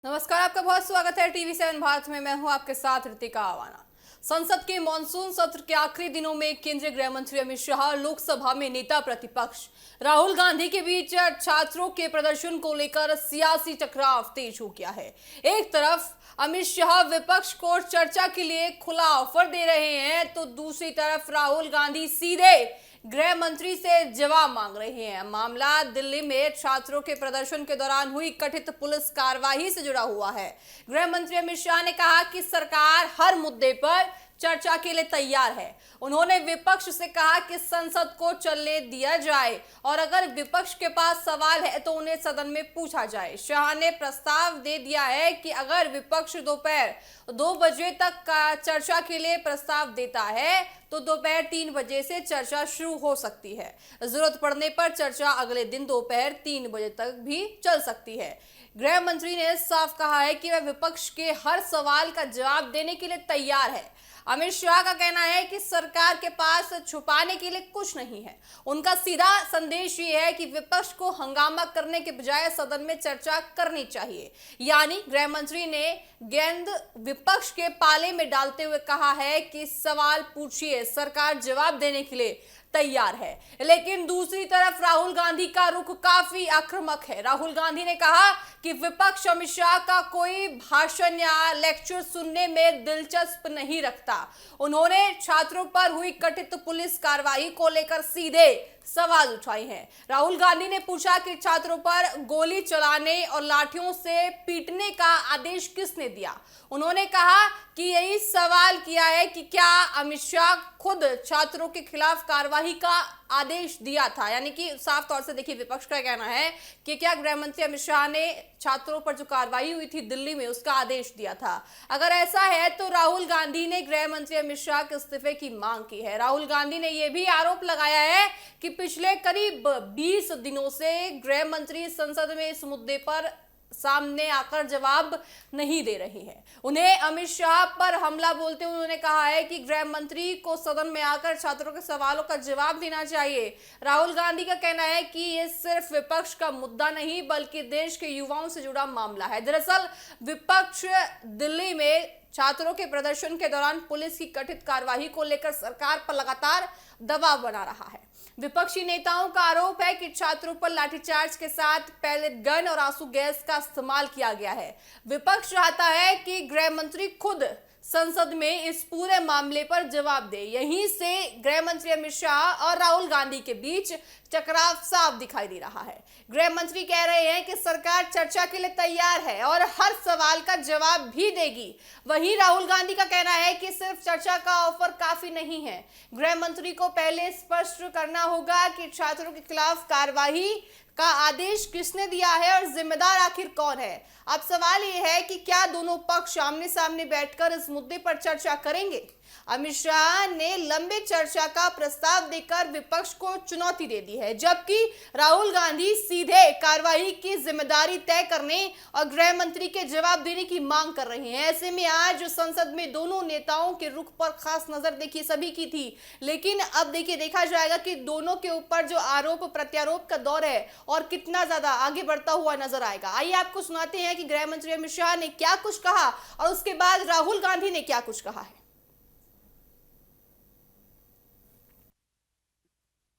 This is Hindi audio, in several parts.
नमस्कार, आपका बहुत स्वागत है टीवी7 भारत में। मैं हूं आपके साथ ऋतिका आवाना। संसद के मॉनसून सत्र के आखिरी दिनों में केंद्रीय गृह मंत्री अमित शाह लोकसभा में नेता प्रतिपक्ष राहुल गांधी के बीच छात्रों के प्रदर्शन को लेकर सियासी टकराव तेज हो गया है। एक तरफ अमित शाह विपक्ष को चर्चा के लिए खुला ऑफर दे रहे हैं, तो दूसरी तरफ राहुल गांधी सीधे गृह मंत्री से जवाब मांग रहे हैं। मामला दिल्ली में छात्रों के प्रदर्शन के दौरान हुई कथित पुलिस कार्रवाई से जुड़ा हुआ है। गृह मंत्री अमित शाह ने कहा कि सरकार हर मुद्दे पर चर्चा के लिए तैयार है। उन्होंने विपक्ष से कहा कि संसद को चलने दिया जाए और अगर विपक्ष के पास सवाल है तो उन्हें सदन में पूछा जाए। शाह ने प्रस्ताव दे दिया है कि अगर विपक्ष दोपहर 2 बजे तक का चर्चा के लिए प्रस्ताव देता है तो दोपहर 3 बजे से चर्चा शुरू हो सकती है। जरूरत पड़ने पर चर्चा अगले दिन दोपहर 3 बजे तक भी चल सकती है। गृह मंत्री ने साफ कहा है कि वह विपक्ष के हर सवाल का जवाब देने के लिए तैयार है। अमित शाह का कहना है कि सरकार के पास छुपाने के लिए कुछ नहीं है। उनका सीधा संदेश ये है कि विपक्ष को हंगामा करने के बजाय सदन में चर्चा करनी चाहिए। यानी गृह मंत्री ने गेंद विपक्ष के पाले में डालते हुए कहा है कि सवाल पूछिए, सरकार जवाब देने के लिए तैयार है। लेकिन दूसरी तरफ राहुल गांधी का रुख काफी आक्रामक है। राहुल गांधी ने कहा कि विपक्ष अमित शाह का कोई भाषण या लेक्चर सुनने में दिलचस्प नहीं रखता। उन्होंने छात्रों पर हुई कथित पुलिस कार्रवाई को लेकर सीधे सवाल उठाए हैं। राहुल गांधी ने पूछा कि छात्रों पर गोली चलाने और लाठियों से पीटने का आदेश किसने दिया। उन्होंने कहा कि यही सवाल किया है कि क्या अमित शाह खुद छात्रों के खिलाफ कार्रवाई का आदेश दिया था। यानी कि साफ तौर से देखिए, विपक्ष का कहना है कि क्या गृह मंत्री अमित शाह ने छात्रों पर जो कार्रवाई हुई थी दिल्ली में उसका आदेश दिया था। अगर ऐसा है तो राहुल गांधी ने गृह मंत्री अमित शाह के इस्तीफे की मांग की है। राहुल गांधी ने यह भी आरोप लगाया है कि पिछले करीब 20 दिनों से गृह मंत्री संसद में इस मुद्दे पर सामने आकर जवाब नहीं दे रही है। उन्हें अमित शाह पर हमला बोलते हुए उन्होंने कहा है कि गृह मंत्री को सदन में आकर छात्रों के सवालों का जवाब देना चाहिए। राहुल गांधी का कहना है कि ये सिर्फ विपक्ष का मुद्दा नहीं बल्कि देश के युवाओं से जुड़ा मामला है। दरअसल विपक्ष दिल्ली में छात्रों के प्रदर्शन के दौरान पुलिस की कथित कार्रवाई को लेकर सरकार पर लगातार दबाव बना रहा है। विपक्षी नेताओं का आरोप है कि छात्रों पर लाठीचार्ज के साथ पैलेट गन और आंसू गैस का इस्तेमाल किया गया है। विपक्ष चाहता है कि गृह मंत्री खुद संसद में इस पूरे मामले पर जवाब दे। यहीं से गृह मंत्री अमित शाह और राहुल गांधी के बीच टकराव साफ दिखाई दे रहा है। गृह मंत्री कह रहे हैं कि सरकार चर्चा के लिए तैयार है और हर सवाल का जवाब भी देगी। वहीं राहुल गांधी का कहना है कि सिर्फ चर्चा का ऑफर काफी नहीं है। गृह मंत्री को पहले स्पष्ट करना होगा कि छात्रों के खिलाफ कार्रवाई का आदेश किसने दिया है और जिम्मेदार आखिर कौन है। अब सवाल यह है कि क्या दोनों पक्ष आमने सामने बैठकर इस मुद्दे पर चर्चा करेंगे। अमित शाह ने लंबे चर्चा का प्रस्ताव देकर विपक्ष को चुनौती दे दी है, जबकि राहुल गांधी सीधे कार्रवाई की जिम्मेदारी तय करने और गृह मंत्री के जवाब देने की मांग कर रहे हैं। ऐसे में आज संसद में दोनों नेताओं के रुख पर खास नजर देखिए सभी की थी, लेकिन अब देखिए देखा जाएगा कि दोनों के ऊपर जो आरोप प्रत्यारोप का दौर है और कितना ज्यादा आगे बढ़ता हुआ नजर आएगा। आइए आपको सुनाते हैं कि गृह मंत्री अमित शाह ने क्या कुछ कहा और उसके बाद राहुल गांधी ने क्या कुछ कहा है।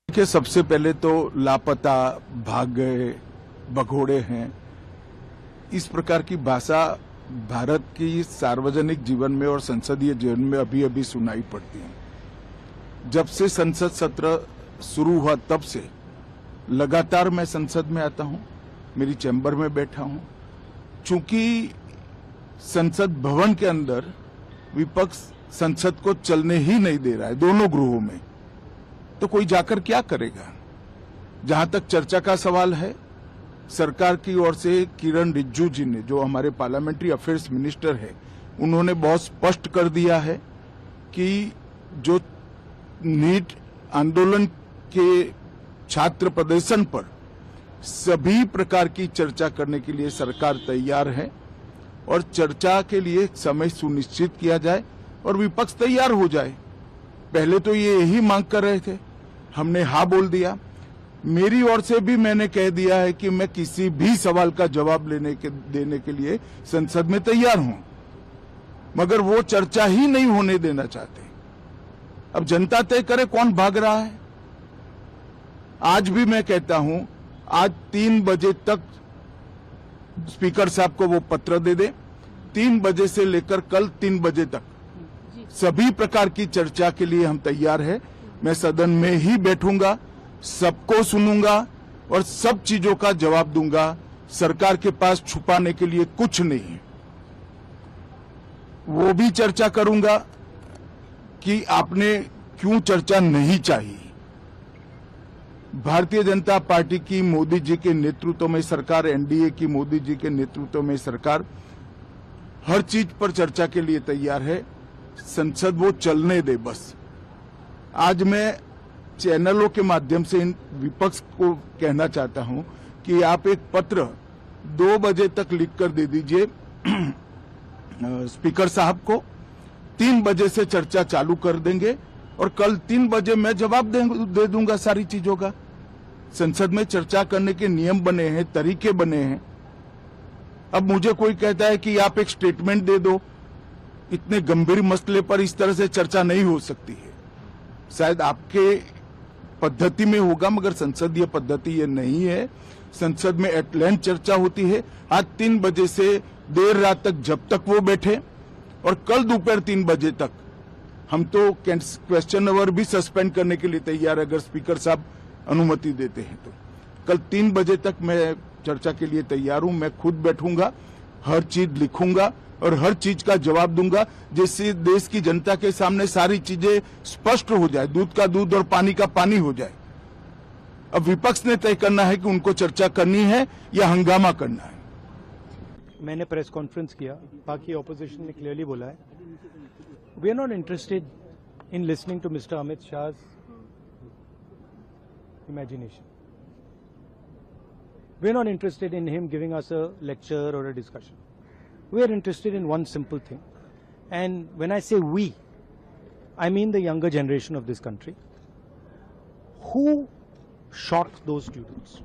देखिए, सबसे पहले तो लापता, भाग गए, भगोड़े हैं, इस प्रकार की भाषा भारत की सार्वजनिक जीवन में और संसदीय जीवन में अभी अभी सुनाई पड़ती है। जब से संसद सत्र शुरू हुआ तब से लगातार मैं संसद में आता हूं, मेरी चैम्बर में बैठा हूं। चूंकि संसद भवन के अंदर विपक्ष संसद को चलने ही नहीं दे रहा है दोनों गृहों में, तो कोई जाकर क्या करेगा। जहां तक चर्चा का सवाल है, सरकार की ओर से किरण रिजिजू जी ने, जो हमारे पार्लियामेंट्री अफेयर्स मिनिस्टर है, उन्होंने बहुत स्पष्ट कर दिया है कि जो नीट आंदोलन के छात्र प्रदर्शन पर सभी प्रकार की चर्चा करने के लिए सरकार तैयार है और चर्चा के लिए समय सुनिश्चित किया जाए और विपक्ष तैयार हो जाए। पहले तो ये यही मांग कर रहे थे, हमने हाँ बोल दिया। मेरी ओर से भी मैंने कह दिया है कि मैं किसी भी सवाल का जवाब देने के लिए संसद में तैयार हूं, मगर वो चर्चा ही नहीं होने देना चाहते। अब जनता तय करे कौन भाग रहा है। आज भी मैं कहता हूं, आज 3 बजे तक स्पीकर साहब को वो पत्र दे दे। 3 बजे से लेकर कल 3 बजे तक सभी प्रकार की चर्चा के लिए हम तैयार हैं। मैं सदन में ही बैठूंगा, सबको सुनूंगा और सब चीजों का जवाब दूंगा। सरकार के पास छुपाने के लिए कुछ नहीं है। वो भी चर्चा करूंगा कि आपने क्यों चर्चा नहीं चाहिए। भारतीय जनता पार्टी की मोदी जी के नेतृत्व में सरकार, एनडीए की मोदी जी के नेतृत्व में सरकार हर चीज पर चर्चा के लिए तैयार है। संसद वो चलने दे बस। आज मैं चैनलों के माध्यम से इन विपक्ष को कहना चाहता हूं कि आप एक पत्र 2 बजे तक लिखकर दे दीजिए स्पीकर साहब को। 3 बजे से चर्चा चालू कर देंगे और कल 3 बजे मैं जवाब दे दूंगा सारी चीजों का। संसद में चर्चा करने के नियम बने हैं, तरीके बने हैं। अब मुझे कोई कहता है कि आप एक स्टेटमेंट दे दो, इतने गंभीर मसले पर इस तरह से चर्चा नहीं हो सकती है। शायद आपके पद्धति में होगा, मगर संसदीय पद्धति ये नहीं है। संसद में एट लेंथ चर्चा होती है। आज 3 बजे से देर रात तक, जब तक वो बैठे, और कल दोपहर 3 बजे तक हम तो क्वेश्चन आवर भी सस्पेंड करने के लिए तैयार है, अगर स्पीकर साहब अनुमति देते हैं तो। कल 3 बजे तक मैं चर्चा के लिए तैयार हूं। मैं खुद बैठूंगा, हर चीज लिखूंगा और हर चीज का जवाब दूंगा, जिससे देश की जनता के सामने सारी चीजें स्पष्ट हो जाए, दूध का दूध और पानी का पानी हो जाए। अब विपक्ष ने तय करना है कि उनको चर्चा करनी है या हंगामा करना है। मैंने प्रेस कॉन्फ्रेंस किया, बाकी ऑपोजिशन ने क्लियरली बोला है, we are not interested in listening to mister Amit Shah's imagination. We are not interested in him giving us a lecture or a discussion. We are interested in one simple thing. And when I say we, I mean the younger generation of this country. Who shot those students?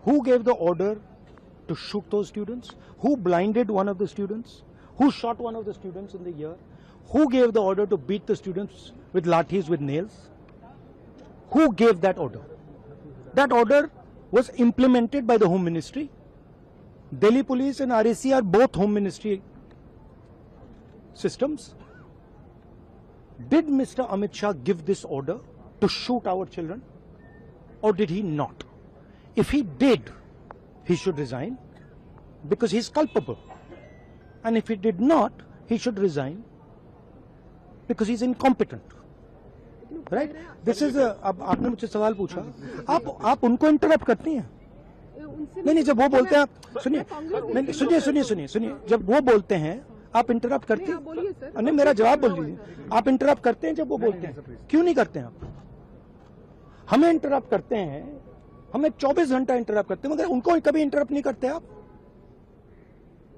Who gave the order to shoot those students? Who blinded one of the students? Who shot one of the students in the ear? Who gave the order to beat the students with lathis, with nails? Who gave that order? That order was implemented by the Home Ministry. Delhi Police and RAC are both Home Ministry systems. Did Mr. Amit Shah give this order to shoot our children, or did he not? If he did, he should resign because he is culpable. And if he did not, he should resign because he is incompetent. Right, this is. अब आपने मुझसे सवाल पूछा, आप उनको इंटरप्ट करती हैं। नहीं, जब वो बोलते हैं आप सुनिए, जब वो बोलते हैं आप इंटरप्ट करते हैं। नहीं, मेरा जवाब बोल लीजिए। आप इंटरप्ट करते हैं जब वो बोलते हैं, क्यों नहीं करते हैं आप? हमें इंटरप्ट करते हैं, हमें 24 घंटा इंटरप्ट करते हैं, मगर उनको कभी इंटरप्ट नहीं करते आप।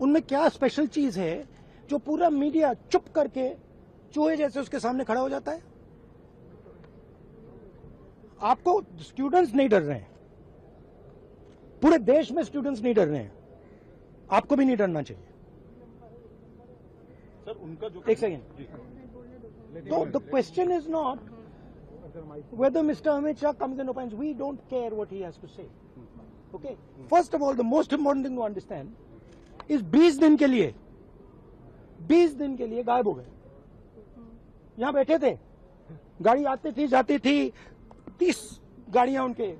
उनमें क्या स्पेशल चीज है जो पूरा मीडिया चुप करके चूहे जैसे उसके सामने खड़ा हो जाता है? आपको स्टूडेंट्स नहीं डर रहे हैं, पूरे देश में स्टूडेंट्स नहीं डर रहे हैं, आपको भी नहीं डरना चाहिए। सर, उनका जो एक सेकेंड, तो the question is not whether Mr. Amit Shah comes and opines. We don't care what he has to say. Okay? First of all, the most important thing to understand is 20 दिन के लिए गायब हो गए। यहां बैठे थे, गाड़ी आती थी जाती थी, 30 गाड़ियां उनके,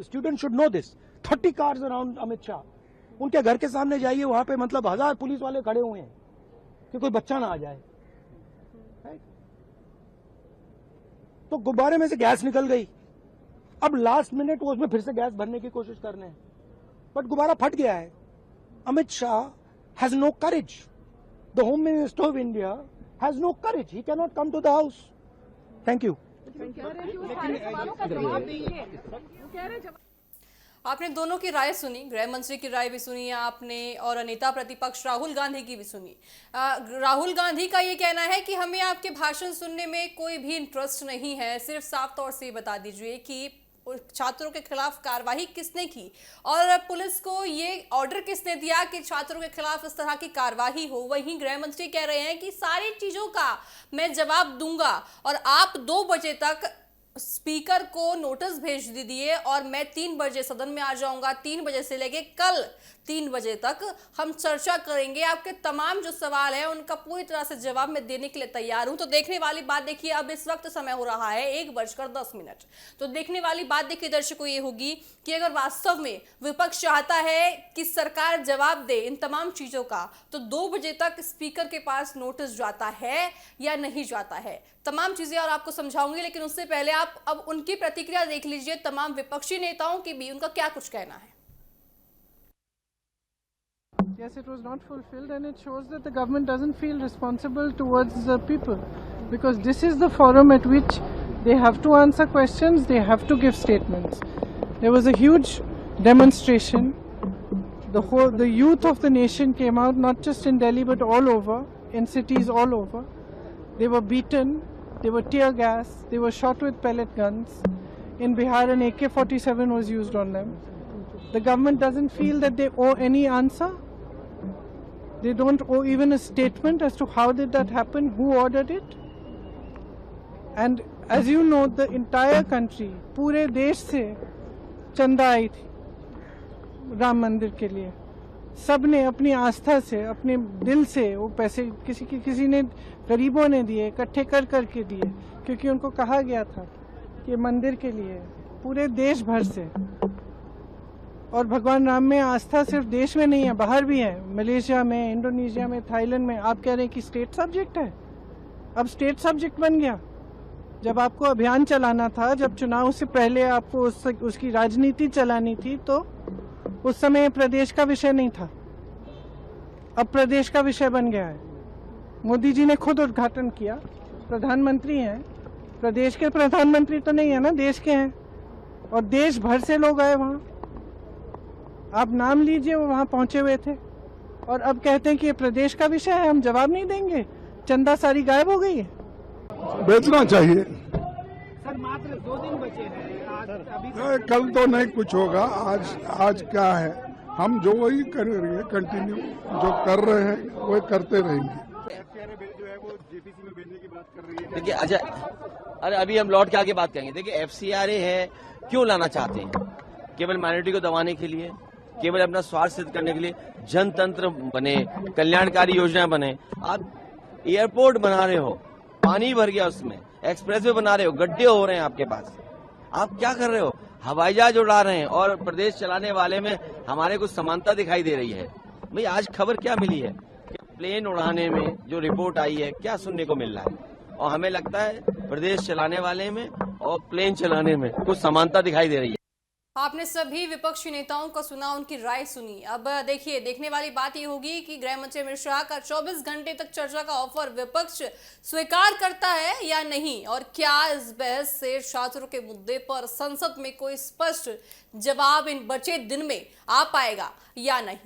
student should know this, 30 cars around Amit Shah. उनके घर के सामने जाइए, वहां पे मतलब 1000 पुलिस वाले खड़े हुए हैं कि कोई बच्चा ना आ जाए। तो गुब्बारे में से गैस निकल गई, अब लास्ट मिनट वो उसमें फिर से गैस भरने की कोशिश कर रहे हैं, बट गुब्बारा फट गया है। Amit Shah has no courage, the home minister of India has no courage, he can not come to the house. Thank you. आपने दोनों की राय सुनी, गृह मंत्री की राय भी सुनी आपने और नेता प्रतिपक्ष राहुल गांधी की भी सुनी। राहुल गांधी का ये कहना है कि हमें आपके भाषण सुनने में कोई भी इंटरेस्ट नहीं है, सिर्फ साफ तौर से बता दीजिए कि छात्रों के खिलाफ कार्रवाई किसने की और पुलिस को ये ऑर्डर किसने दिया कि छात्रों के खिलाफ इस तरह की कार्रवाई हो। वहीं गृह मंत्री कह रहे हैं कि सारी चीजों का मैं जवाब दूंगा और आप 2 बजे तक स्पीकर को नोटिस भेज दीजिए और मैं 3 बजे सदन में आ जाऊंगा। 3 बजे से लेके कल 3 बजे तक हम चर्चा करेंगे। आपके तमाम जो सवाल है उनका पूरी तरह से जवाब मैं देने के लिए तैयार हूं। तो देखने वाली बात देखिए, अब इस वक्त समय हो रहा है 1:10। तो देखने वाली बात देखिए दर्शकों ये होगी कि अगर वास्तव में विपक्ष चाहता है कि सरकार जवाब दे इन तमाम चीजों का, तो 2 बजे तक स्पीकर के पास नोटिस जाता है या नहीं जाता है। तमाम चीजें और आपको समझाऊंगी, लेकिन उससे पहले आप अब उनकी प्रतिक्रिया देख लीजिए। तमाम विपक्षी नेताओं की भी उनका क्या कुछ कहना है। Yes, it was not fulfilled, and it shows that the government doesn't feel responsible towards the people, because this is the forum at which they have to answer questions, they have to give statements. There was a huge demonstration. The youth of the nation came out, not just in Delhi but all over, in cities all over. They were beaten, they were tear gas, they were shot with pellet guns. In Bihar, an AK-47 was used on them. The government doesn't feel that they owe any answer. They don't owe even a statement as to how did that happen, who ordered it. And as you know, the entire country, पूरे देश से चंदा आई थी राम मंदिर के लिए। सब ने अपनी आस्था से, अपने दिल से वो पैसे किसी ने गरीबों ने दिए, इकट्ठे कर करके दिए, क्योंकि उनको कहा गया था कि मंदिर के लिए पूरे देश भर से। और भगवान राम में आस्था सिर्फ देश में नहीं है, बाहर भी है, मलेशिया में, इंडोनेशिया में, थाईलैंड में। आप कह रहे हैं कि स्टेट सब्जेक्ट है, अब स्टेट सब्जेक्ट बन गया। जब आपको अभियान चलाना था, जब चुनाव से पहले आपको उसकी राजनीति चलानी थी, तो उस समय प्रदेश का विषय नहीं था, अब प्रदेश का विषय बन गया है। मोदी जी ने खुद उद्घाटन किया, प्रधानमंत्री हैं, प्रदेश के प्रधानमंत्री तो नहीं है ना, देश के हैं, और देश भर से लोग आए वहाँ। आप नाम लीजिए, वो वहाँ पहुंचे हुए थे, और अब कहते हैं कि ये प्रदेश का विषय है, हम जवाब नहीं देंगे, चंदा सारी गायब हो गई है। बेचना चाहिए। सर मात्र 2 दिन बचे हैं, कल तो नहीं कुछ होगा, आज क्या है, हम जो वही करेंगे, कंटिन्यू जो कर रहे हैं वही करते रहेंगे। जो है वो जेपीसी में भेजने की बात कर रही है। देखिए अच्छा, अरे अभी हम लौट के आगे बात करेंगे। देखिए FCRA है, क्यों लाना चाहते हैं? केवल माइनॉरिटी को दबाने के लिए, केवल अपना स्वार्थ सिद्ध करने के लिए। जनतंत्र बने, कल्याणकारी योजना बने। आप एयरपोर्ट बना रहे हो, पानी भर गया उसमें, एक्सप्रेसवे बना रहे हो, गड्ढे हो रहे हैं आपके पास, आप क्या कर रहे हो? हवाई जहाज उड़ा रहे हैं, और प्रदेश चलाने वाले में हमारे कुछ समानता दिखाई दे रही है। भाई आज खबर क्या मिली है? प्लेन उड़ाने में जो रिपोर्ट आई है, क्या सुनने को मिल रहा है? और हमें लगता है प्रदेश चलाने वाले में और प्लेन चलाने में कुछ समानता दिखाई दे रही है। आपने सभी विपक्षी नेताओं को सुना, उनकी राय सुनी। अब देखिए, देखने वाली बात ये होगी कि गृह मंत्री अमित शाह का 24 घंटे तक चर्चा का ऑफर विपक्ष स्वीकार करता है या नहीं, और क्या इस बहस से छात्रों के मुद्दे पर संसद में कोई स्पष्ट जवाब इन बचे दिन में आ पाएगा या नहीं।